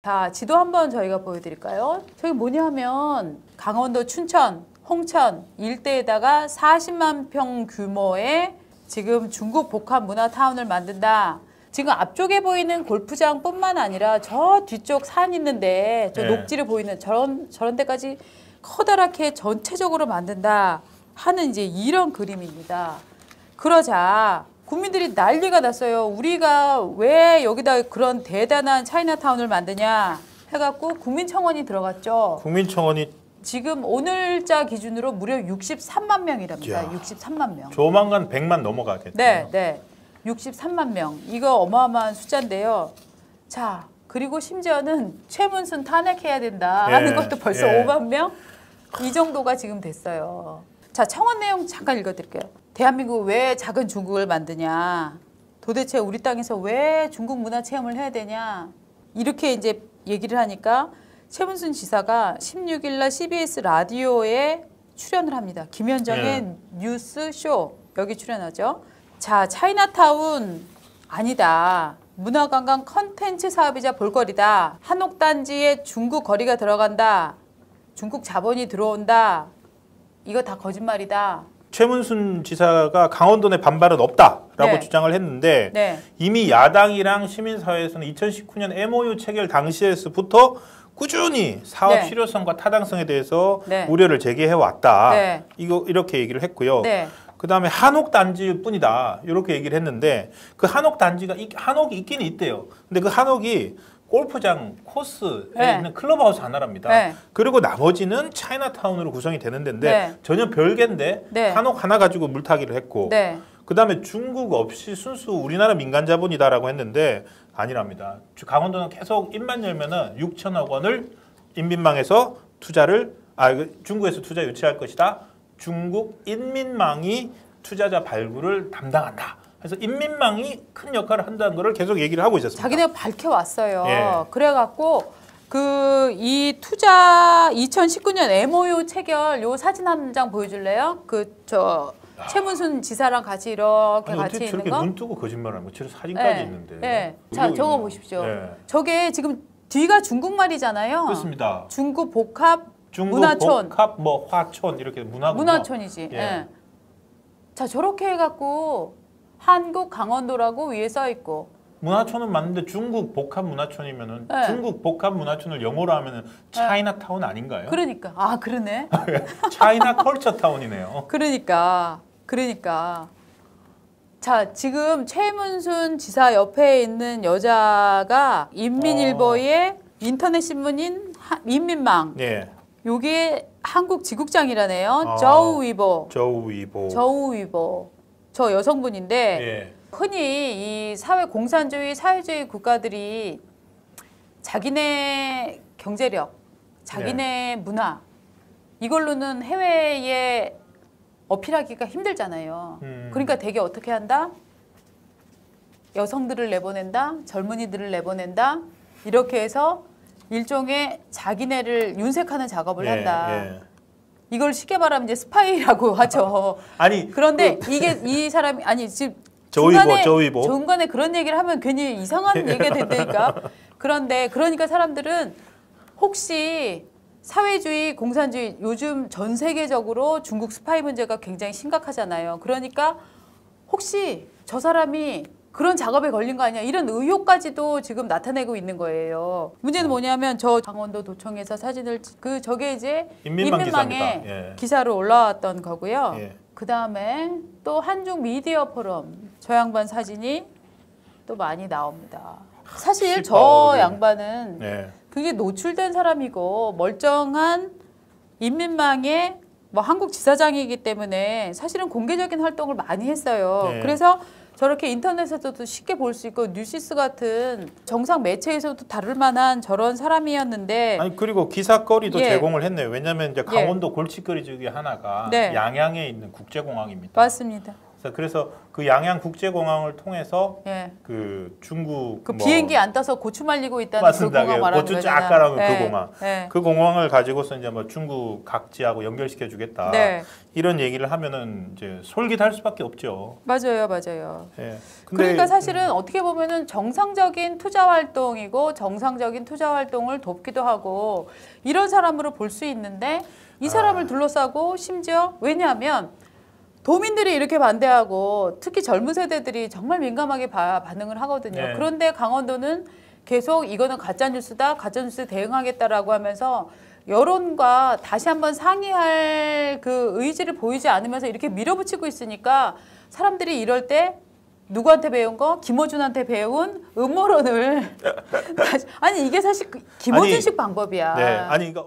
자, 지도 한번 저희가 보여드릴까요? 저기 뭐냐면 강원도 춘천, 홍천 일대에다가 40만 평 규모의 지금 중국 복합 문화타운을 만든다. 지금 앞쪽에 보이는 골프장뿐만 아니라 저 뒤쪽 산 있는데 저 녹지를 보이는 저런 데까지 커다랗게 전체적으로 만든다 하는 이제 이런 그림입니다. 그러자 국민들이 난리가 났어요. 우리가 왜 여기다 그런 대단한 차이나타운을 만드냐 해갖고 국민청원이 들어갔죠. 국민청원이 지금 오늘자 기준으로 무려 63만 명이랍니다. 이야, 63만 명. 조만간 100만 넘어가겠죠. 네, 네. 63만 명. 이거 어마어마한 숫자인데요. 자, 그리고 심지어는 최문순 탄핵해야 된다 하는 것도 벌써 5만 명? 이 정도가 지금 됐어요. 자, 청원 내용 잠깐 읽어드릴게요. 대한민국 왜 작은 중국을 만드냐? 도대체 우리 땅에서 왜 중국 문화 체험을 해야 되냐? 이렇게 이제 얘기를 하니까 최문순 지사가 16일 날 CBS 라디오에 출연을 합니다. 김현정의 뉴스쇼 여기 출연하죠. 자, 차이나타운 아니다. 문화관광 컨텐츠 사업이자 볼거리다. 한옥단지에 중국 거리가 들어간다. 중국 자본이 들어온다. 이거 다 거짓말이다. 최문순 지사가 강원도 내 반발은 없다라고 주장을 했는데 이미 야당이랑 시민사회에서는 2019년 MOU 체결 당시에서부터 꾸준히 사업 실효성과 타당성에 대해서 우려를 제기해왔다. 이렇게 얘기를 했고요. 그다음에 한옥단지일 뿐이다. 이렇게 얘기를 했는데 그 한옥단지가 한옥이 있긴 있대요. 근데 그 한옥이 골프장 코스에 있는 클럽하우스 하나랍니다. 그리고 나머지는 차이나타운으로 구성이 되는 데인데 전혀 별개인데 한옥 하나 가지고 물타기를 했고 그다음에 중국 없이 순수 우리나라 민간 자본이다라고 했는데 아니랍니다. 강원도는 계속 입만 열면은 6천억 원을 인민망에서 투자를 중국에서 투자 유치할 것이다. 중국 인민망이 투자자 발굴을 담당한다. 그래서 인민망이 큰 역할을 한다는 거를 계속 얘기를 하고 있었습니다. 자기네가 밝혀왔어요. 그래갖고 이 투자 2019년 MOU 체결 요 사진 한 장 보여줄래요? 최문순 지사랑 같이 이렇게 같이 있는 저렇게 거? 눈 뜨고 거짓말하는 거? 저런 사진까지 있는데. 자, 저거 보십시오. 저게 지금 뒤가 중국말이잖아요. 그렇습니다. 중국 복합 문화촌. 복합 화촌 이렇게 문화촌이지. 자, 저렇게 해갖고 한국 강원도라고 위에 써 있고. 문화촌은 맞는데 중국 복합 문화촌이면은 중국 복합 문화촌을 영어로 하면은 차이나타운 아닌가요? 그러니까. 그러네. 차이나 컬처 타운이네요. 그러니까. 자, 지금 최문순 지사 옆에 있는 여자가 인민일보의 인터넷 신문인 민민망. 요게 한국 지국장이라네요. 저우위보. 저 여성분인데 흔히 이 사회 공산주의, 사회주의 국가들이 자기네 경제력, 자기네 문화 이걸로는 해외에 어필하기가 힘들잖아요. 그러니까 되게 어떻게 한다? 여성들을 내보낸다, 젊은이들을 내보낸다. 이렇게 해서 일종의 자기네를 윤색하는 작업을 한다. 이걸 쉽게 말하면 이제 스파이라고 하죠. 그런데 이게 이 사람이 지금 중간에 그런 얘기를 하면 괜히 이상한 얘기가 된다니까. 그러니까 사람들은 혹시 사회주의, 공산주의 요즘 전 세계적으로 중국 스파이 문제가 굉장히 심각하잖아요. 그러니까 혹시 저 사람이 그런 작업에 걸린 거 아니야? 이런 의혹까지도 지금 나타내고 있는 거예요. 문제는 뭐냐면 저 강원도 도청에서 사진을 저게 이제 인민망에 기사로 올라왔던 거고요. 그 다음에 또 한중 미디어 포럼 저 양반 사진이 또 많이 나옵니다. 사실 저 양반은 그게 노출된 사람이고 멀쩡한 인민망의 한국 지사장이기 때문에 사실은 공개적인 활동을 많이 했어요. 그래서 저렇게 인터넷에서도 쉽게 볼 수 있고 뉴시스 같은 정상 매체에서도 다룰 만한 저런 사람이었는데 그리고 기사거리도 제공을 했네요. 왜냐하면 이제 강원도 골칫거리 중에 하나가 양양에 있는 국제공항입니다. 맞습니다. 자, 그래서 그 양양 국제공항을 통해서 예. 그 중국 그 비행기 안 떠서 고추 말리고 있다는 맞습니다. 그 공항 말하는 고추 거잖아요. 쫙 깔아놓은 예. 그 공항. 예. 그 공항을 가지고서 이제 뭐 중국 각지하고 연결시켜 주겠다. 네. 이런 얘기를 하면은 이제 솔깃할 수밖에 없죠. 맞아요, 맞아요. 예. 그러니까 사실은 어떻게 보면은 정상적인 투자 활동이고 정상적인 투자 활동을 돕기도 하고 이런 사람으로 볼 수 있는데 이 사람을 둘러싸고 심지어 왜냐하면 도민들이 이렇게 반대하고 특히 젊은 세대들이 정말 민감하게 반응을 하거든요. 네. 그런데 강원도는 계속 이거는 가짜뉴스다, 가짜뉴스 대응하겠다라고 하면서 여론과 다시 한번 상의할 그 의지를 보이지 않으면서 이렇게 밀어붙이고 있으니까 사람들이 이럴 때 누구한테 배운 거? 김어준한테 배운 음모론을 아니 이게 사실 김어준식 방법이야. 네, 아니 그러니까